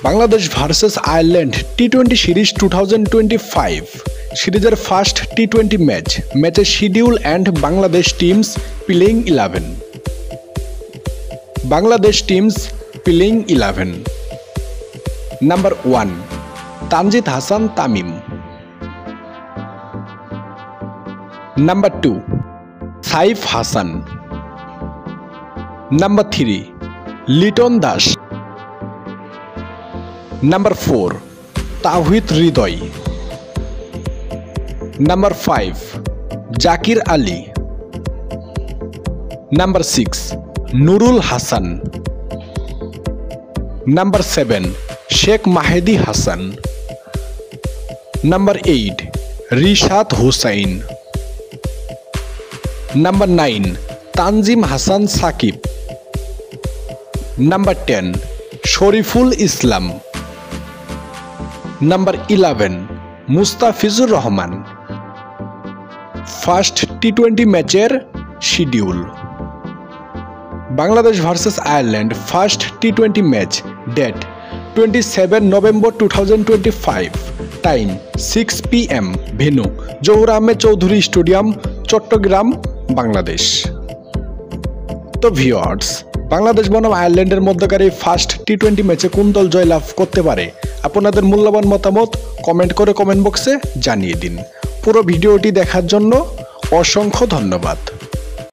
Bangladesh versus Ireland টি-20 series 2025 সিরিজের first টি-20 ম্যাচের schedule and Bangladesh team's playing 11। Bangladesh team's playing 11। Number 1 Tanzid Hasan Tamim. Number 2 Saif Hasan. Number 3 Litton Das. Number 4 Towhid Hridoy. Number 5 Jaker Ali. Number 6 Nurul Hasan. Number 7 Sheikh Mahedi Hasan. Number 8 Rishad Hossain. Number 9 Tanzim Hasan Sakib. Number 10 Shoriful Islam. Number 11 Mustafizur Rahman. First টি-20 ম্যাচের schedule. Bangladesh versus Ireland first টি-20 match date 27 November 2025, time 6 PM, venue Zahur Ahmed Chowdhury stadium, Chattogram, Bangladesh. তো viewers, Bangladesh বনাম আয়ারল্যান্ডের মধ্যকার এই ফার্স্ট টি-20 ম্যাচে কোন দল জয়লাভ করতে পারে আপনাদের মূল্যবান মতামত কমেন্ট করে কমেন্ট বক্সে জানিয়ে দিন। পুরো ভিডিওটি দেখার জন্য অসংখ্য ধন্যবাদ।